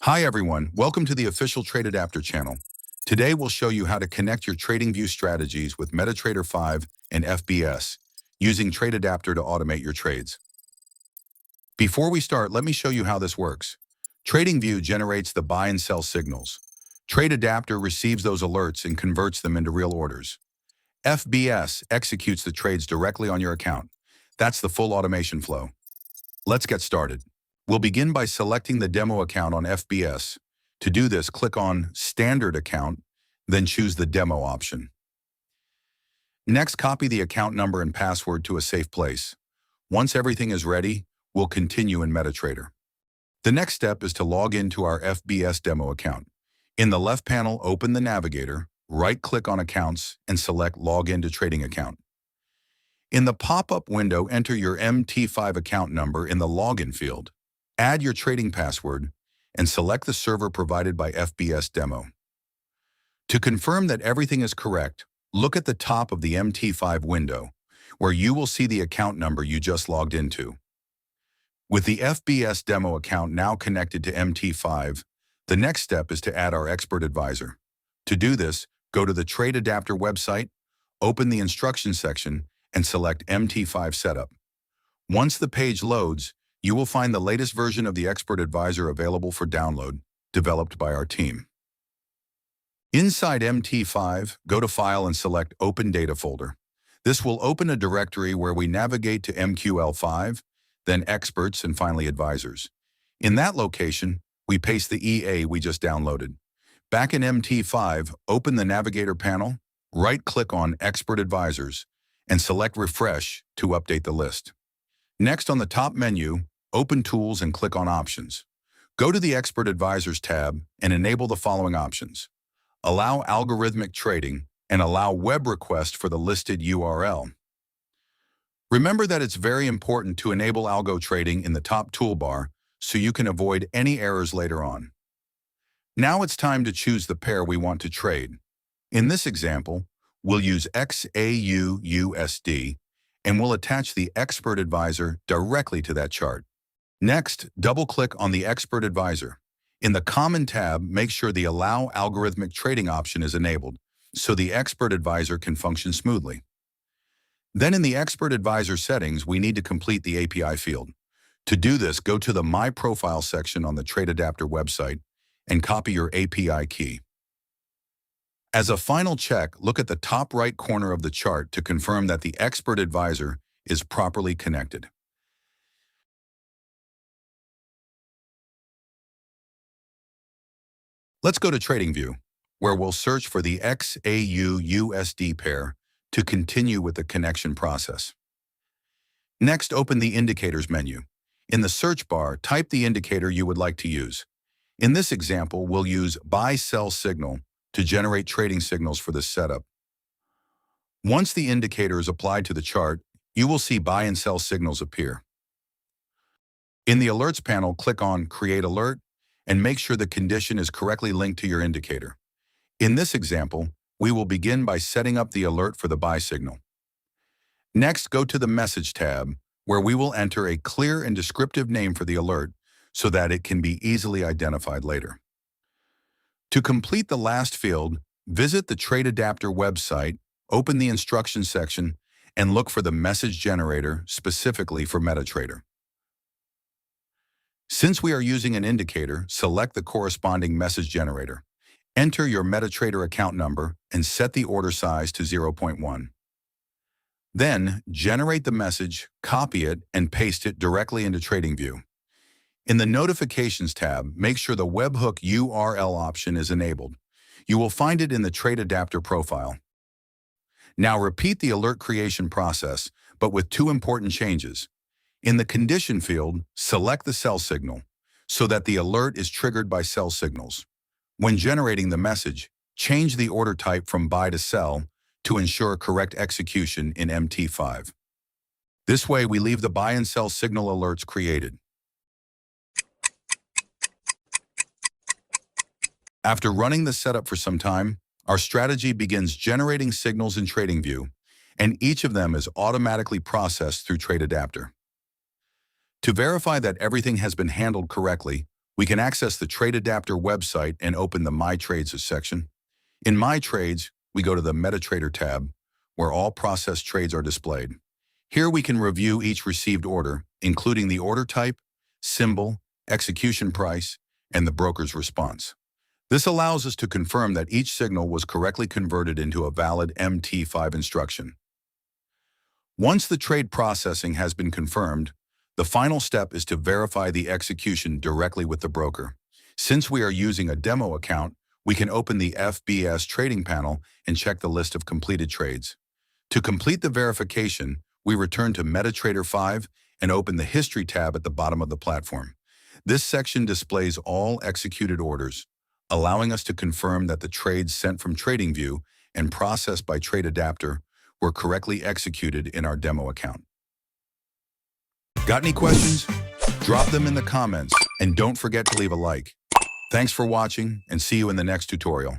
Hi everyone, welcome to the official TradeAdapter channel. Today we'll show you how to connect your TradingView strategies with MetaTrader 5 and FBS using TradeAdapter to automate your trades. Before we start, let me show you how this works. TradingView generates the buy and sell signals. TradeAdapter receives those alerts and converts them into real orders. FBS executes the trades directly on your account. That's the full automation flow. Let's get started. We'll begin by selecting the demo account on FBS. To do this, click on Standard Account, then choose the Demo option. Next, copy the account number and password to a safe place. Once everything is ready, we'll continue in MetaTrader. The next step is to log into our FBS demo account. In the left panel, open the navigator, right-click on Accounts, and select Login to Trading Account. In the pop-up window, enter your MT5 account number in the Login field. Add your trading password and select the server provided by FBS Demo. To confirm that everything is correct, look at the top of the MT5 window, where you will see the account number you just logged into. With the FBS Demo account now connected to MT5, the next step is to add our expert advisor. To do this, go to the TradeAdapter website, open the instruction section, and select MT5 Setup. Once the page loads, you will find the latest version of the Expert Advisor available for download, developed by our team. Inside MT5, go to File and select Open Data folder. This will open a directory where we navigate to MQL5, then Experts, and finally Advisors. In that location, we paste the EA we just downloaded. Back in MT5, open the Navigator panel, right-click on Expert Advisors, and select Refresh to update the list. Next, on the top menu, open Tools and click on Options. Go to the Expert Advisors tab and enable the following options. Allow algorithmic trading and allow web request for the listed URL. Remember that it's very important to enable algo trading in the top toolbar so you can avoid any errors later on. Now it's time to choose the pair we want to trade. In this example, we'll use XAU-USD and we'll attach the Expert Advisor directly to that chart. Next, double-click on the Expert Advisor. In the Common tab, make sure the Allow Algorithmic Trading option is enabled so the Expert Advisor can function smoothly. Then in the Expert Advisor settings, we need to complete the API field. To do this, go to the My Profile section on the TradeAdapter website and copy your API key. As a final check, look at the top right corner of the chart to confirm that the Expert Advisor is properly connected. Let's go to TradingView, where we'll search for the XAU-USD pair to continue with the connection process. Next, open the Indicators menu. In the search bar, type the indicator you would like to use. In this example, we'll use Buy-Sell Signal to generate trading signals for this setup. Once the indicator is applied to the chart, you will see buy and sell signals appear. In the Alerts panel, click on Create Alert and make sure the condition is correctly linked to your indicator. In this example, we will begin by setting up the alert for the buy signal. Next, go to the Message tab, where we will enter a clear and descriptive name for the alert so that it can be easily identified later. To complete the last field, visit the TradeAdapter website, open the instruction section, and look for the message generator specifically for MetaTrader. Since we are using an indicator, select the corresponding message generator. Enter your MetaTrader account number and set the order size to 0.1. Then, generate the message, copy it, and paste it directly into TradingView. In the Notifications tab, make sure the webhook URL option is enabled. You will find it in the TradeAdapter profile. Now repeat the alert creation process, but with two important changes. In the Condition field, select the sell signal so that the alert is triggered by sell signals. When generating the message, change the order type from buy to sell to ensure correct execution in MT5. This way, we leave the buy and sell signal alerts created. After running the setup for some time, our strategy begins generating signals in TradingView, and each of them is automatically processed through TradeAdapter. To verify that everything has been handled correctly, We can access the TradeAdapter website and open the My Trades section. In My Trades, we go to the MetaTrader tab, where all processed trades are displayed. Here we can review each received order, including the order type, symbol, execution price, and the broker's response. This allows us to confirm that each signal was correctly converted into a valid MT5 instruction. Once the trade processing has been confirmed, the final step is to verify the execution directly with the broker. Since we are using a demo account, we can open the FBS trading panel and check the list of completed trades. To complete the verification, we return to MetaTrader 5 and open the History tab at the bottom of the platform. This section displays all executed orders, allowing us to confirm that the trades sent from TradingView and processed by TradeAdapter were correctly executed in our demo account. Got any questions? Drop them in the comments and don't forget to leave a like. Thanks for watching and see you in the next tutorial.